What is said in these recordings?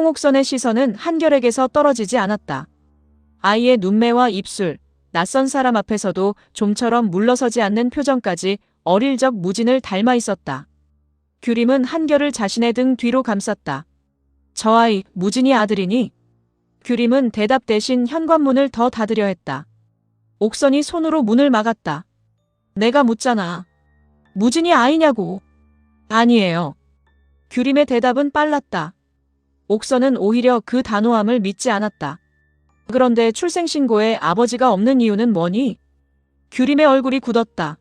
홍옥선의 시선은 한결에게서 떨어지지 않았다. 아이의 눈매와 입술, 낯선 사람 앞에서도 좀처럼 물러서지 않는 표정까지 어릴 적 무진을 닮아 있었다. 규림은 한결을 자신의 등 뒤로 감쌌다. 저 아이, 무진이 아들이니? 규림은 대답 대신 현관문을 더 닫으려 했다. 옥선이 손으로 문을 막았다. 내가 묻잖아. 무진이 아이냐고. 아니에요. 규림의 대답은 빨랐다. 옥선은 오히려 그 단호함을 믿지 않았다. 그런데 출생신고에 아버지가 없는 이유는 뭐니? 규림의 얼굴이 굳었다.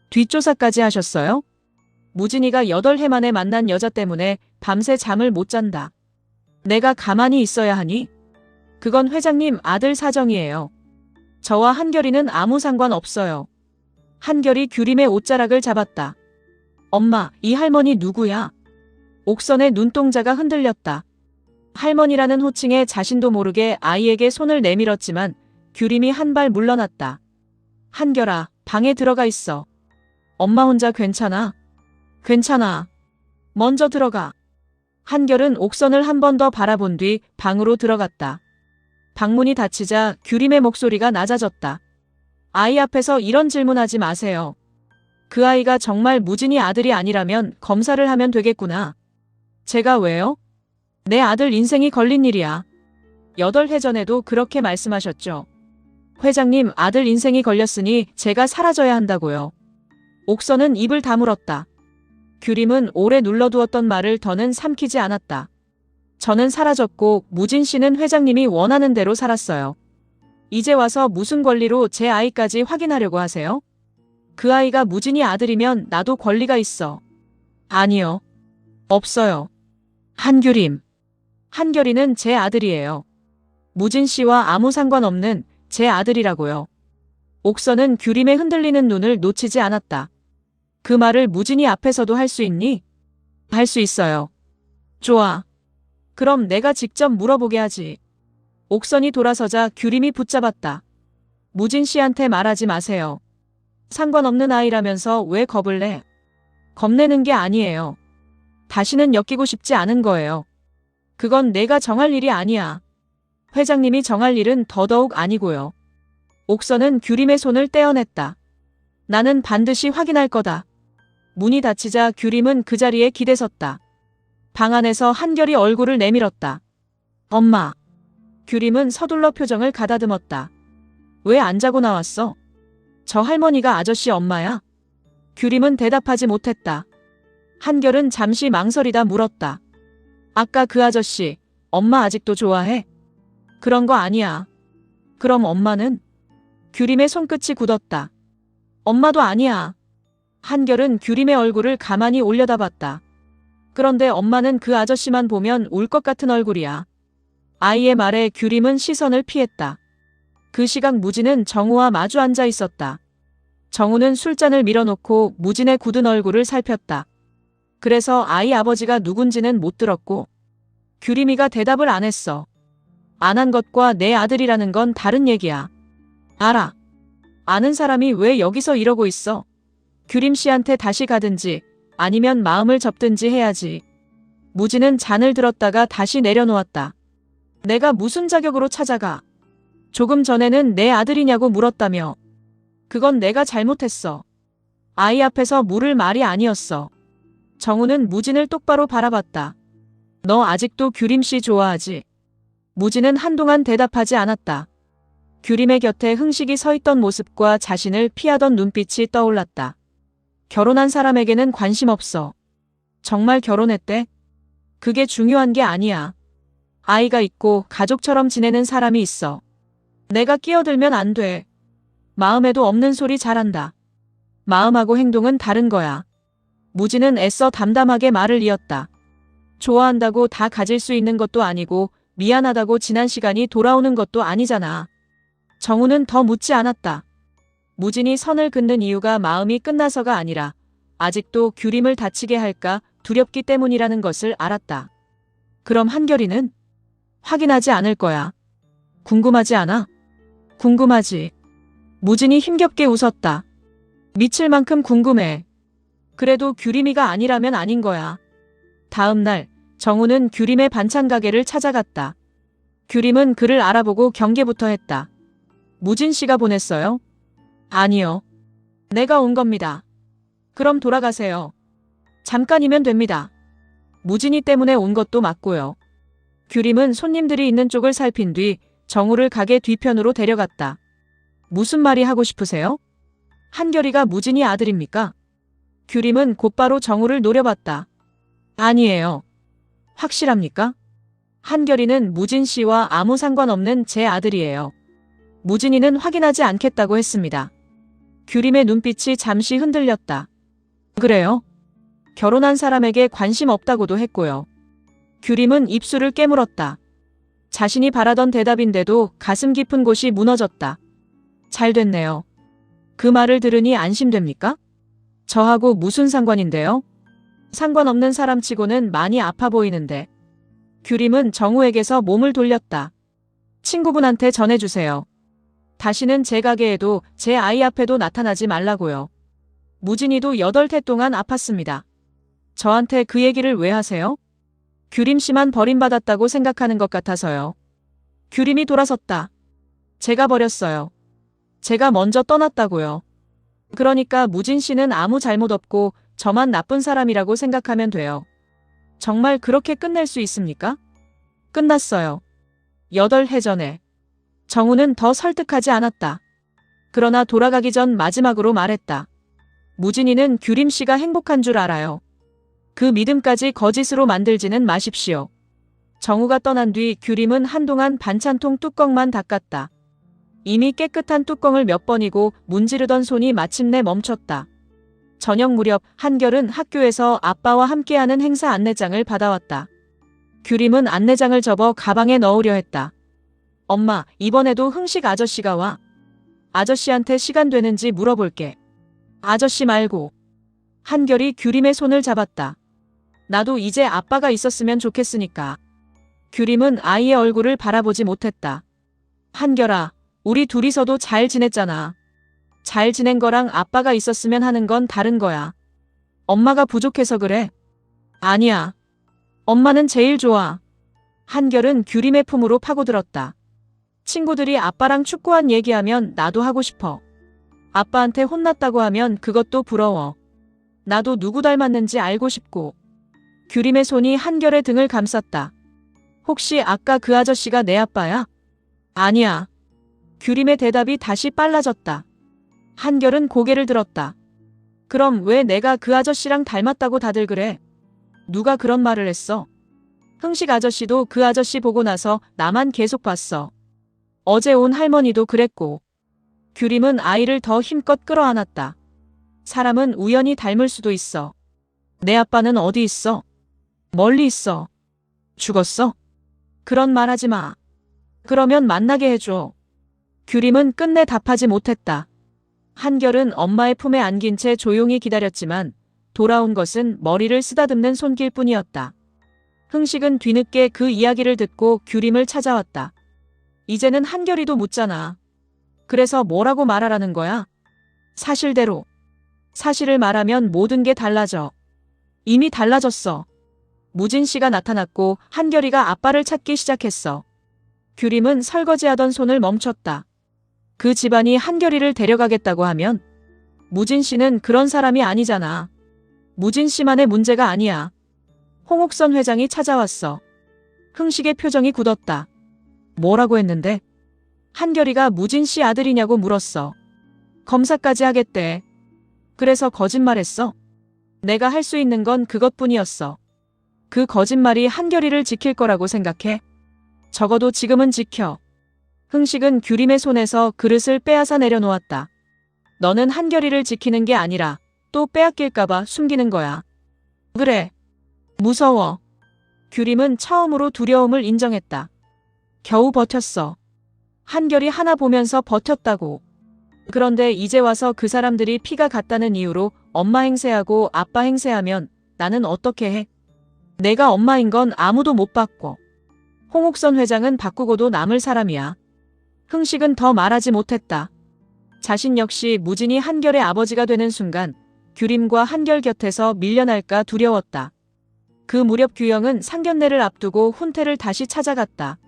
뒷조사까지 하셨어요? 무진이가 8해 만에 만난 여자 때문에 밤새 잠을 못 잔다. 내가 가만히 있어야 하니? 그건 회장님 아들 사정이에요. 저와 한결이는 아무 상관 없어요. 한결이 규림의 옷자락을 잡았다. 엄마, 이 할머니 누구야? 옥선의 눈동자가 흔들렸다. 할머니라는 호칭에 자신도 모르게 아이에게 손을 내밀었지만 규림이 한 발 물러났다. 한결아, 방에 들어가 있어. 엄마 혼자 괜찮아? 괜찮아. 먼저 들어가. 한결은 옥선을 한 번 더 바라본 뒤 방으로 들어갔다. 방문이 닫히자 규림의 목소리가 낮아졌다. 아이 앞에서 이런 질문하지 마세요. 그 아이가 정말 무진이 아들이 아니라면 검사를 하면 되겠구나. 제가 왜요? 내 아들 인생이 걸린 일이야. 8해 전에도 그렇게 말씀하셨죠. 회장님, 아들 인생이 걸렸으니 제가 사라져야 한다고요. 옥선은 입을 다물었다. 규림은 오래 눌러두었던 말을 더는 삼키지 않았다. 저는 사라졌고 무진 씨는 회장님이 원하는 대로 살았어요. 이제 와서 무슨 권리로 제 아이까지 확인하려고 하세요? 그 아이가 무진이 아들이면 나도 권리가 있어. 아니요. 없어요. 한규림. 한결이는 제 아들이에요. 무진 씨와 아무 상관없는 제 아들이라고요. 옥선은 규림의 흔들리는 눈을 놓치지 않았다. 그 말을 무진이 앞에서도 할 수 있니? 할 수 있어요. 좋아. 그럼 내가 직접 물어보게 하지. 옥선이 돌아서자 규림이 붙잡았다. 무진 씨한테 말하지 마세요. 상관없는 아이라면서 왜 겁을 내? 겁내는 게 아니에요. 다시는 엮이고 싶지 않은 거예요. 그건 내가 정할 일이 아니야. 회장님이 정할 일은 더더욱 아니고요. 옥선은 규림의 손을 떼어냈다. 나는 반드시 확인할 거다. 문이 닫히자 규림은 그 자리에 기대섰다. 방 안에서 한결이 얼굴을 내밀었다. 엄마. 규림은 서둘러 표정을 가다듬었다. 왜 안 자고 나왔어? 저 할머니가 아저씨 엄마야? 규림은 대답하지 못했다. 한결은 잠시 망설이다 물었다. 아까 그 아저씨, 엄마 아직도 좋아해? 그런 거 아니야. 그럼 엄마는? 규림의 손끝이 굳었다. 엄마도 아니야. 한결은 규림의 얼굴을 가만히 올려다봤다. 그런데 엄마는 그 아저씨만 보면 울 것 같은 얼굴이야. 아이의 말에 규림은 시선을 피했다. 그 시각 무진은 정우와 마주 앉아 있었다. 정우는 술잔을 밀어놓고 무진의 굳은 얼굴을 살폈다. 그래서 아이 아버지가 누군지는 못 들었고 규림이가 대답을 안 했어. 안 한 것과 내 아들이라는 건 다른 얘기야. 알아. 아는 사람이 왜 여기서 이러고 있어? 규림 씨한테 다시 가든지 아니면 마음을 접든지 해야지. 무진은 잔을 들었다가 다시 내려놓았다. 내가 무슨 자격으로 찾아가? 조금 전에는 내 아들이냐고 물었다며. 그건 내가 잘못했어. 아이 앞에서 물을 말이 아니었어. 정우는 무진을 똑바로 바라봤다. 너 아직도 규림 씨 좋아하지? 무진은 한동안 대답하지 않았다. 규림의 곁에 흥식이 서 있던 모습과 자신을 피하던 눈빛이 떠올랐다. 결혼한 사람에게는 관심 없어. 정말 결혼했대? 그게 중요한 게 아니야. 아이가 있고 가족처럼 지내는 사람이 있어. 내가 끼어들면 안 돼. 마음에도 없는 소리 잘한다. 마음하고 행동은 다른 거야. 무진은 애써 담담하게 말을 이었다. 좋아한다고 다 가질 수 있는 것도 아니고 미안하다고 지난 시간이 돌아오는 것도 아니잖아. 정우는 더 묻지 않았다. 무진이 선을 긋는 이유가 마음이 끝나서가 아니라 아직도 규림을 다치게 할까 두렵기 때문이라는 것을 알았다. 그럼 한결이는? 확인하지 않을 거야. 궁금하지 않아? 궁금하지. 무진이 힘겹게 웃었다. 미칠 만큼 궁금해. 그래도 규림이가 아니라면 아닌 거야. 다음 날 정우는 규림의 반찬 가게를 찾아갔다. 규림은 그를 알아보고 경계부터 했다. 무진 씨가 보냈어요? 아니요. 내가 온 겁니다. 그럼 돌아가세요. 잠깐이면 됩니다. 무진이 때문에 온 것도 맞고요. 규림은 손님들이 있는 쪽을 살핀 뒤 정우를 가게 뒤편으로 데려갔다. 무슨 말이 하고 싶으세요? 한결이가 무진이 아들입니까? 규림은 곧바로 정우를 노려봤다. 아니에요. 확실합니까? 한결이는 무진 씨와 아무 상관없는 제 아들이에요. 무진이는 확인하지 않겠다고 했습니다. 규림의 눈빛이 잠시 흔들렸다. 그래요? 결혼한 사람에게 관심 없다고도 했고요. 규림은 입술을 깨물었다. 자신이 바라던 대답인데도 가슴 깊은 곳이 무너졌다. 잘 됐네요. 그 말을 들으니 안심됩니까? 저하고 무슨 상관인데요? 상관없는 사람치고는 많이 아파 보이는데. 규림은 정우에게서 몸을 돌렸다. 친구분한테 전해주세요. 다시는 제 가게에도 제 아이 앞에도 나타나지 말라고요. 무진이도 8해 동안 아팠습니다. 저한테 그 얘기를 왜 하세요? 규림 씨만 버림받았다고 생각하는 것 같아서요. 규림이 돌아섰다. 제가 버렸어요. 제가 먼저 떠났다고요. 그러니까 무진 씨는 아무 잘못 없고 저만 나쁜 사람이라고 생각하면 돼요. 정말 그렇게 끝낼 수 있습니까? 끝났어요. 8해 전에. 정우는 더 설득하지 않았다. 그러나 돌아가기 전 마지막으로 말했다. 무진이는 규림 씨가 행복한 줄 알아요. 그 믿음까지 거짓으로 만들지는 마십시오. 정우가 떠난 뒤 규림은 한동안 반찬통 뚜껑만 닦았다. 이미 깨끗한 뚜껑을 몇 번이고 문지르던 손이 마침내 멈췄다. 저녁 무렵 한결은 학교에서 아빠와 함께하는 행사 안내장을 받아왔다. 규림은 안내장을 접어 가방에 넣으려 했다. 엄마, 이번에도 흥식 아저씨가 와. 아저씨한테 시간 되는지 물어볼게. 아저씨 말고. 한결이 규림의 손을 잡았다. 나도 이제 아빠가 있었으면 좋겠으니까. 규림은 아이의 얼굴을 바라보지 못했다. 한결아, 우리 둘이서도 잘 지냈잖아. 잘 지낸 거랑 아빠가 있었으면 하는 건 다른 거야. 엄마가 부족해서 그래. 아니야. 엄마는 제일 좋아. 한결은 규림의 품으로 파고들었다. 친구들이 아빠랑 축구한 얘기하면 나도 하고 싶어. 아빠한테 혼났다고 하면 그것도 부러워. 나도 누구 닮았는지 알고 싶고. 규림의 손이 한결의 등을 감쌌다. 혹시 아까 그 아저씨가 내 아빠야? 아니야. 규림의 대답이 다시 빨라졌다. 한결은 고개를 들었다. 그럼 왜 내가 그 아저씨랑 닮았다고 다들 그래? 누가 그런 말을 했어? 흥식 아저씨도 그 아저씨 보고 나서 나만 계속 봤어. 어제 온 할머니도 그랬고. 규림은 아이를 더 힘껏 끌어안았다. 사람은 우연히 닮을 수도 있어. 내 아빠는 어디 있어? 멀리 있어. 죽었어? 그런 말 하지 마. 그러면 만나게 해줘. 규림은 끝내 답하지 못했다. 한결은 엄마의 품에 안긴 채 조용히 기다렸지만 돌아온 것은 머리를 쓰다듬는 손길 뿐이었다. 흥식은 뒤늦게 그 이야기를 듣고 규림을 찾아왔다. 이제는 한결이도 묻잖아. 그래서 뭐라고 말하라는 거야? 사실대로. 사실을 말하면 모든 게 달라져. 이미 달라졌어. 무진 씨가 나타났고 한결이가 아빠를 찾기 시작했어. 규림은 설거지하던 손을 멈췄다. 그 집안이 한결이를 데려가겠다고 하면? 무진 씨는 그런 사람이 아니잖아. 무진 씨만의 문제가 아니야. 홍옥선 회장이 찾아왔어. 흥식의 표정이 굳었다. 뭐라고 했는데? 한결이가 무진 씨 아들이냐고 물었어. 검사까지 하겠대. 그래서 거짓말했어? 내가 할 수 있는 건 그것뿐이었어. 그 거짓말이 한결이를 지킬 거라고 생각해? 적어도 지금은 지켜. 흥식은 규림의 손에서 그릇을 빼앗아 내려놓았다. 너는 한결이를 지키는 게 아니라 또 빼앗길까봐 숨기는 거야. 그래. 무서워. 규림은 처음으로 두려움을 인정했다. 겨우 버텼어. 한결이 하나 보면서 버텼다고. 그런데 이제 와서 그 사람들이 피가 같다는 이유로 엄마 행세하고 아빠 행세하면 나는 어떻게 해? 내가 엄마인 건 아무도 못 바꿔. 홍옥선 회장은 바꾸고도 남을 사람이야. 흥식은 더 말하지 못했다. 자신 역시 무진이 한결의 아버지가 되는 순간 규림과 한결 곁에서 밀려날까 두려웠다. 그 무렵 규영은 상견례를 앞두고 훈태를 다시 찾아갔다.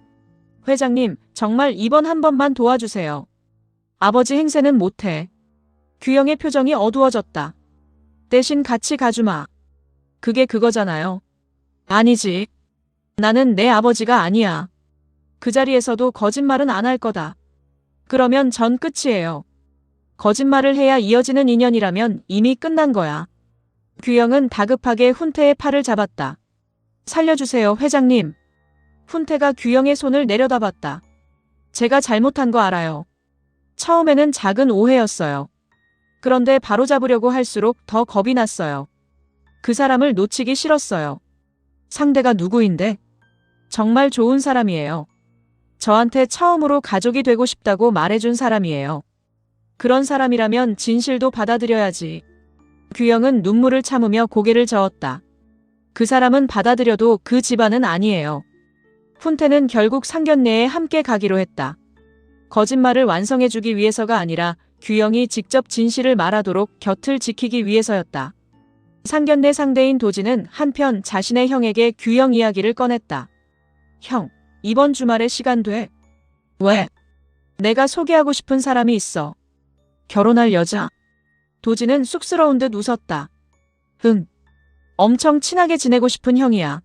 회장님, 정말 이번 한 번만 도와주세요. 아버지 행세는 못해. 규영의 표정이 어두워졌다. 대신 같이 가주마. 그게 그거잖아요. 아니지. 나는 내 아버지가 아니야. 그 자리에서도 거짓말은 안 할 거다. 그러면 전 끝이에요. 거짓말을 해야 이어지는 인연이라면 이미 끝난 거야. 규영은 다급하게 훈태의 팔을 잡았다. 살려주세요, 회장님. 훈태가 규영의 손을 내려다봤다. 제가 잘못한 거 알아요. 처음에는 작은 오해였어요. 그런데 바로잡으려고 할수록 더 겁이 났어요. 그 사람을 놓치기 싫었어요. 상대가 누구인데? 정말 좋은 사람이에요. 저한테 처음으로 가족이 되고 싶다고 말해준 사람이에요. 그런 사람이라면 진실도 받아들여야지. 규영은 눈물을 참으며 고개를 저었다. 그 사람은 받아들여도 그 집안은 아니에요. 훈태는 결국 상견례에 함께 가기로 했다. 거짓말을 완성해주기 위해서가 아니라 규영이 직접 진실을 말하도록 곁을 지키기 위해서였다. 상견례 상대인 도진은 한편 자신의 형에게 규영 이야기를 꺼냈다. 형, 이번 주말에 시간 돼? 왜? 내가 소개하고 싶은 사람이 있어. 결혼할 여자. 도진은 쑥스러운 듯 웃었다. 응. 엄청 친하게 지내고 싶은 형이야.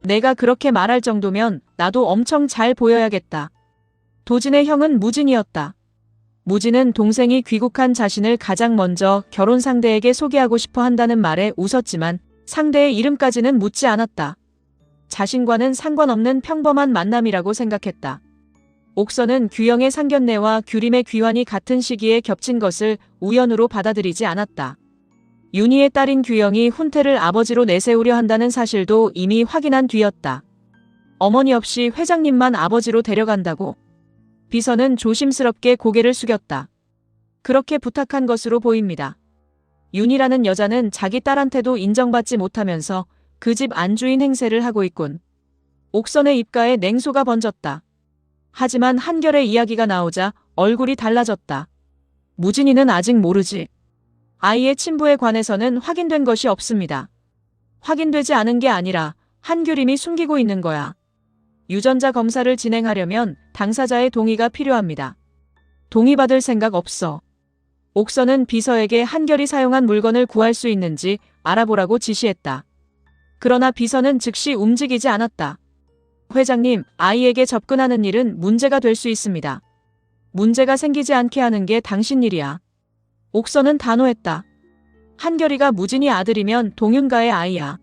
내가 그렇게 말할 정도면 나도 엄청 잘 보여야겠다. 도진의 형은 무진이었다. 무진은 동생이 귀국한 자신을 가장 먼저 결혼 상대에게 소개하고 싶어 한다는 말에 웃었지만 상대의 이름까지는 묻지 않았다. 자신과는 상관없는 평범한 만남이라고 생각했다. 옥선은 규영의 상견례와 규림의 귀환이 같은 시기에 겹친 것을 우연으로 받아들이지 않았다. 윤희의 딸인 규영이 훈태를 아버지로 내세우려 한다는 사실도 이미 확인한 뒤였다. 어머니 없이 회장님만 아버지로 데려간다고? 비서는 조심스럽게 고개를 숙였다. 그렇게 부탁한 것으로 보입니다. 윤희라는 여자는 자기 딸한테도 인정받지 못하면서 그 집 안주인 행세를 하고 있군. 옥선의 입가에 냉소가 번졌다. 하지만 한결의 이야기가 나오자 얼굴이 달라졌다. 무진이는 아직 모르지. 아이의 친부에 관해서는 확인된 것이 없습니다. 확인되지 않은 게 아니라 한규림이 숨기고 있는 거야. 유전자 검사를 진행하려면 당사자의 동의가 필요합니다. 동의받을 생각 없어. 옥선은 비서에게 한결이 사용한 물건을 구할 수 있는지 알아보라고 지시했다. 그러나 비서는 즉시 움직이지 않았다. 회장님, 아이에게 접근하는 일은 문제가 될 수 있습니다. 문제가 생기지 않게 하는 게 당신 일이야. 옥선은 단호했다. 한결이가 무진이 아들이면 동윤가의 아이야.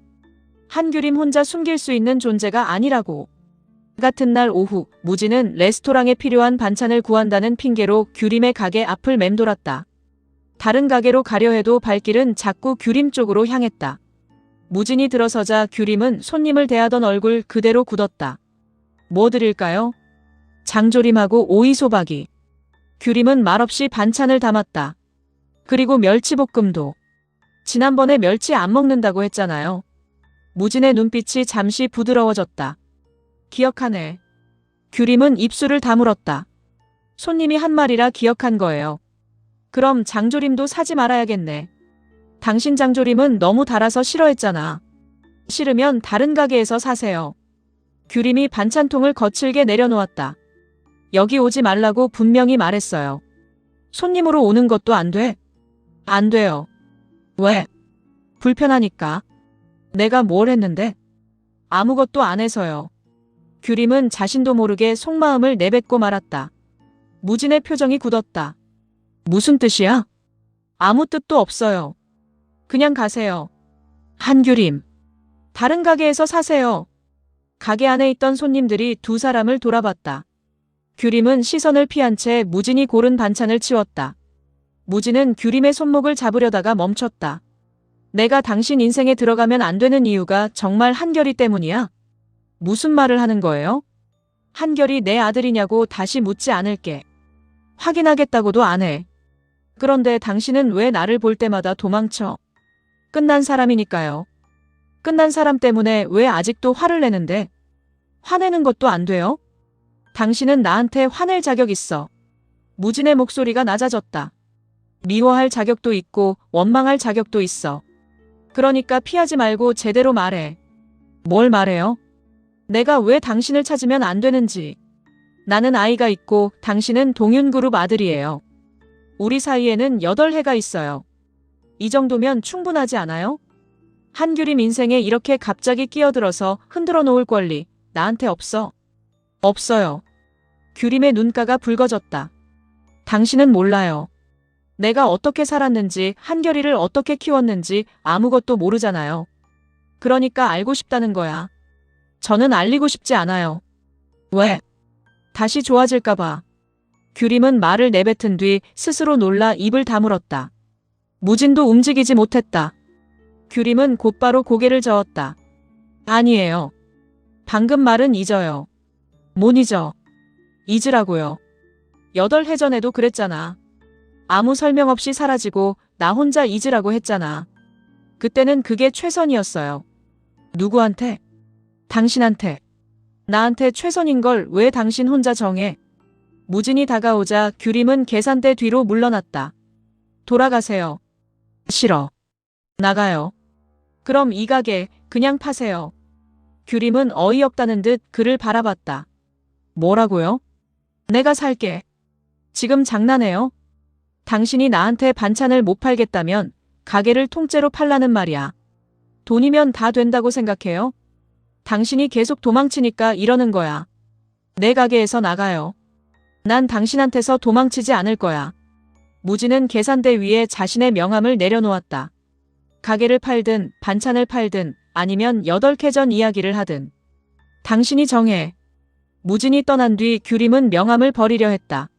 한규림 혼자 숨길 수 있는 존재가 아니라고. 같은 날 오후, 무진은 레스토랑에 필요한 반찬을 구한다는 핑계로 규림의 가게 앞을 맴돌았다. 다른 가게로 가려 해도 발길은 자꾸 규림 쪽으로 향했다. 무진이 들어서자 규림은 손님을 대하던 얼굴 그대로 굳었다. 뭐 드릴까요? 장조림하고 오이소박이. 규림은 말없이 반찬을 담았다. 그리고 멸치볶음도. 지난번에 멸치 안 먹는다고 했잖아요. 무진의 눈빛이 잠시 부드러워졌다. 기억하네. 규림은 입술을 다물었다. 손님이 한 말이라 기억한 거예요. 그럼 장조림도 사지 말아야겠네. 당신 장조림은 너무 달아서 싫어했잖아. 싫으면 다른 가게에서 사세요. 규림이 반찬통을 거칠게 내려놓았다. 여기 오지 말라고 분명히 말했어요. 손님으로 오는 것도 안 돼? 안 돼요. 왜? 불편하니까. 내가 뭘 했는데? 아무것도 안 해서요. 규림은 자신도 모르게 속마음을 내뱉고 말았다. 무진의 표정이 굳었다. 무슨 뜻이야? 아무 뜻도 없어요. 그냥 가세요. 한규림. 다른 가게에서 사세요. 가게 안에 있던 손님들이 두 사람을 돌아봤다. 규림은 시선을 피한 채 무진이 고른 반찬을 치웠다. 무진은 규림의 손목을 잡으려다가 멈췄다. 내가 당신 인생에 들어가면 안 되는 이유가 정말 한결이 때문이야? 무슨 말을 하는 거예요? 한결이 내 아들이냐고 다시 묻지 않을게. 확인하겠다고도 안 해. 그런데 당신은 왜 나를 볼 때마다 도망쳐? 끝난 사람이니까요. 끝난 사람 때문에 왜 아직도 화를 내는데? 화내는 것도 안 돼요? 당신은 나한테 화낼 자격 있어. 무진의 목소리가 낮아졌다. 미워할 자격도 있고 원망할 자격도 있어. 그러니까 피하지 말고 제대로 말해. 뭘 말해요? 내가 왜 당신을 찾으면 안 되는지. 나는 아이가 있고 당신은 동윤그룹 아들이에요. 우리 사이에는 8해가 있어요. 이 정도면 충분하지 않아요? 한규림 인생에 이렇게 갑자기 끼어들어서 흔들어 놓을 권리 나한테 없어. 없어요. 규림의 눈가가 붉어졌다. 당신은 몰라요. 내가 어떻게 살았는지, 한결이를 어떻게 키웠는지 아무것도 모르잖아요. 그러니까 알고 싶다는 거야. 저는 알리고 싶지 않아요. 왜? 다시 좋아질까봐. 규림은 말을 내뱉은 뒤 스스로 놀라 입을 다물었다. 무진도 움직이지 못했다. 규림은 곧바로 고개를 저었다. 아니에요. 방금 말은 잊어요. 못 잊어. 잊으라고요. 8해 전에도 그랬잖아. 아무 설명 없이 사라지고 나 혼자 잊으라고 했잖아. 그때는 그게 최선이었어요. 누구한테? 당신한테. 나한테 최선인 걸 왜 당신 혼자 정해? 무진이 다가오자 규림은 계산대 뒤로 물러났다. 돌아가세요. 싫어. 나가요. 그럼 이 가게 그냥 파세요. 규림은 어이없다는 듯 그를 바라봤다. 뭐라고요? 내가 살게. 지금 장난해요? 당신이 나한테 반찬을 못 팔겠다면 가게를 통째로 팔라는 말이야. 돈이면 다 된다고 생각해요? 당신이 계속 도망치니까 이러는 거야. 내 가게에서 나가요. 난 당신한테서 도망치지 않을 거야. 무진은 계산대 위에 자신의 명함을 내려놓았다. 가게를 팔든 반찬을 팔든 아니면 8해 전 이야기를 하든. 당신이 정해. 무진이 떠난 뒤 규림은 명함을 버리려 했다.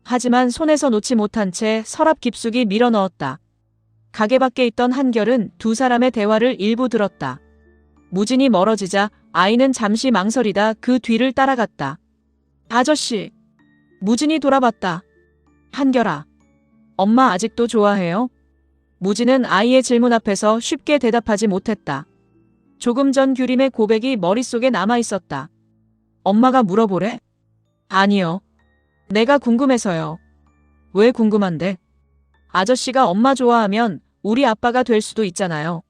하지만 손에서 놓지 못한 채 서랍 깊숙이 밀어넣었다. 가게 밖에 있던 한결은 두 사람의 대화를 일부 들었다. 무진이 멀어지자 아이는 잠시 망설이다 그 뒤를 따라갔다. 아저씨. 무진이 돌아봤다. 한결아. 엄마 아직도 좋아해요? 무진은 아이의 질문 앞에서 쉽게 대답하지 못했다. 조금 전 규림의 고백이 머릿속에 남아있었다. 엄마가 물어보래? 아니요. 내가 궁금해서요. 왜 궁금한데? 아저씨가 엄마 좋아하면 우리 아빠가 될 수도 있잖아요.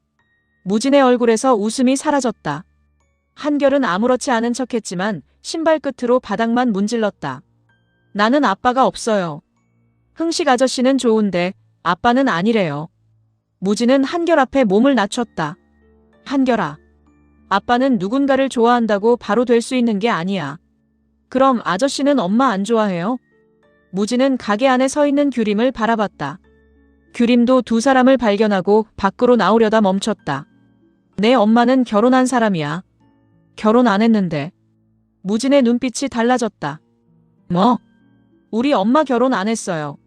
무진의 얼굴에서 웃음이 사라졌다. 한결은 아무렇지 않은 척했지만 신발 끝으로 바닥만 문질렀다. 나는 아빠가 없어요. 흥식 아저씨는 좋은데 아빠는 아니래요. 무진은 한결 앞에 몸을 낮췄다. 한결아. 아빠는 누군가를 좋아한다고 바로 될 수 있는 게 아니야. 그럼 아저씨는 엄마 안 좋아해요? 무진은 가게 안에 서 있는 규림을 바라봤다. 규림도 두 사람을 발견하고 밖으로 나오려다 멈췄다. 내 엄마는 결혼한 사람이야. 결혼 안 했는데. 무진의 눈빛이 달라졌다. 뭐? 우리 엄마 결혼 안 했어요.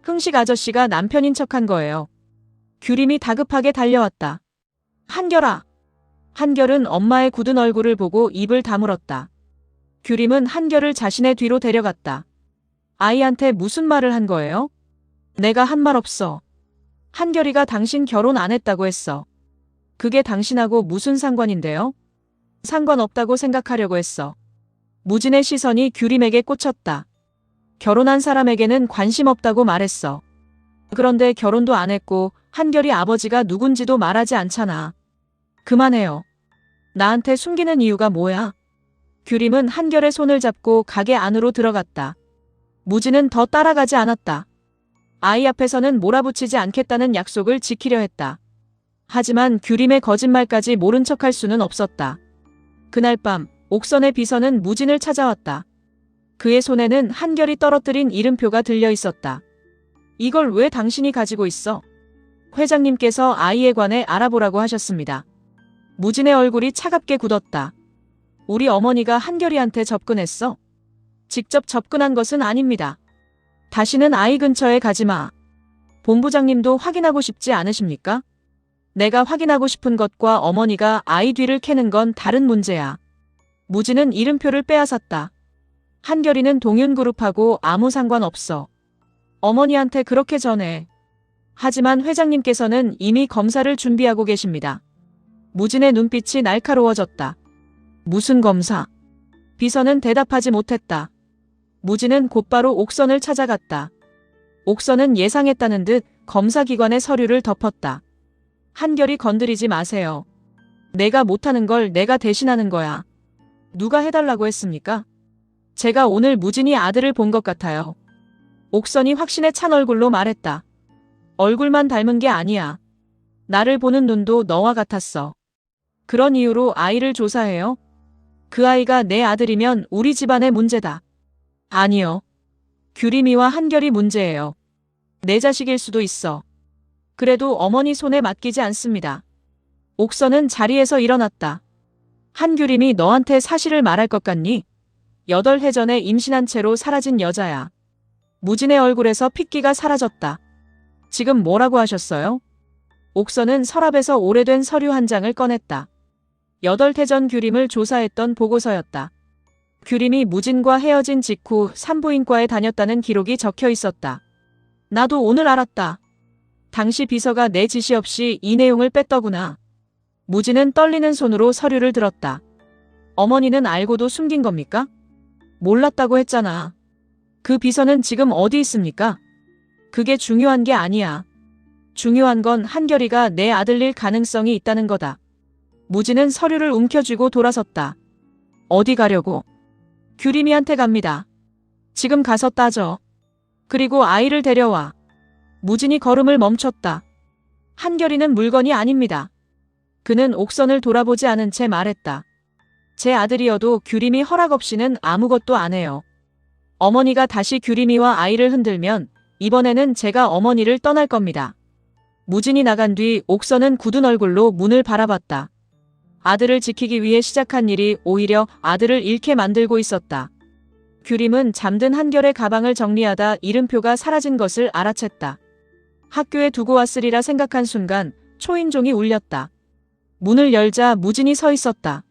흥식 아저씨가 남편인 척한 거예요. 규림이 다급하게 달려왔다. 한결아. 한결은 엄마의 굳은 얼굴을 보고 입을 다물었다. 규림은 한결을 자신의 뒤로 데려갔다. 아이한테 무슨 말을 한 거예요? 내가 한 말 없어. 한결이가 당신 결혼 안 했다고 했어. 그게 당신하고 무슨 상관인데요? 상관없다고 생각하려고 했어. 무진의 시선이 규림에게 꽂혔다. 결혼한 사람에게는 관심 없다고 말했어. 그런데 결혼도 안 했고 한결이 아버지가 누군지도 말하지 않잖아. 그만해요. 나한테 숨기는 이유가 뭐야? 규림은 한결의 손을 잡고 가게 안으로 들어갔다. 무진은 더 따라가지 않았다. 아이 앞에서는 몰아붙이지 않겠다는 약속을 지키려 했다. 하지만 규림의 거짓말까지 모른 척할 수는 없었다. 그날 밤 옥선의 비서는 무진을 찾아왔다. 그의 손에는 한결이 떨어뜨린 이름표가 들려 있었다. 이걸 왜 당신이 가지고 있어? 회장님께서 아이에 관해 알아보라고 하셨습니다. 무진의 얼굴이 차갑게 굳었다. 우리 어머니가 한결이한테 접근했어? 직접 접근한 것은 아닙니다. 다시는 아이 근처에 가지 마. 본부장님도 확인하고 싶지 않으십니까? 내가 확인하고 싶은 것과 어머니가 아이 뒤를 캐는 건 다른 문제야. 무진은 이름표를 빼앗았다. 한결이는 동윤그룹하고 아무 상관없어. 어머니한테 그렇게 전해. 하지만 회장님께서는 이미 검사를 준비하고 계십니다. 무진의 눈빛이 날카로워졌다. 무슨 검사? 비서는 대답하지 못했다. 무진은 곧바로 옥선을 찾아갔다. 옥선은 예상했다는 듯 검사기관의 서류를 덮었다. 한결이 건드리지 마세요. 내가 못하는 걸 내가 대신하는 거야. 누가 해달라고 했습니까? 제가 오늘 무진이 아들을 본 것 같아요. 옥선이 확신에 찬 얼굴로 말했다. 얼굴만 닮은 게 아니야. 나를 보는 눈도 너와 같았어. 그런 이유로 아이를 조사해요? 그 아이가 내 아들이면 우리 집안의 문제다. 아니요. 규림이와 한결이 문제예요. 내 자식일 수도 있어. 그래도 어머니 손에 맡기지 않습니다. 옥선은 자리에서 일어났다. 한규림이 너한테 사실을 말할 것 같니? 8해 전에 임신한 채로 사라진 여자야. 무진의 얼굴에서 핏기가 사라졌다. 지금 뭐라고 하셨어요? 옥선은 서랍에서 오래된 서류 한 장을 꺼냈다. 8해 전 규림을 조사했던 보고서였다. 규림이 무진과 헤어진 직후 산부인과에 다녔다는 기록이 적혀 있었다. 나도 오늘 알았다. 당시 비서가 내 지시 없이 이 내용을 뺐더구나. 무진은 떨리는 손으로 서류를 들었다. 어머니는 알고도 숨긴 겁니까? 몰랐다고 했잖아. 그 비서는 지금 어디 있습니까? 그게 중요한 게 아니야. 중요한 건 한결이가 내 아들일 가능성이 있다는 거다. 무진은 서류를 움켜쥐고 돌아섰다. 어디 가려고? 규림이한테 갑니다. 지금 가서 따져. 그리고 아이를 데려와. 무진이 걸음을 멈췄다. 한결이는 물건이 아닙니다. 그는 옥선을 돌아보지 않은 채 말했다. 제 아들이어도 규림이 허락 없이는 아무것도 안 해요. 어머니가 다시 규림이와 아이를 흔들면 이번에는 제가 어머니를 떠날 겁니다. 무진이 나간 뒤 옥선은 굳은 얼굴로 문을 바라봤다. 아들을 지키기 위해 시작한 일이 오히려 아들을 잃게 만들고 있었다. 규림은 잠든 한결의 가방을 정리하다 이름표가 사라진 것을 알아챘다. 학교에 두고 왔으리라 생각한 순간 초인종이 울렸다. 문을 열자 무진이 서 있었다.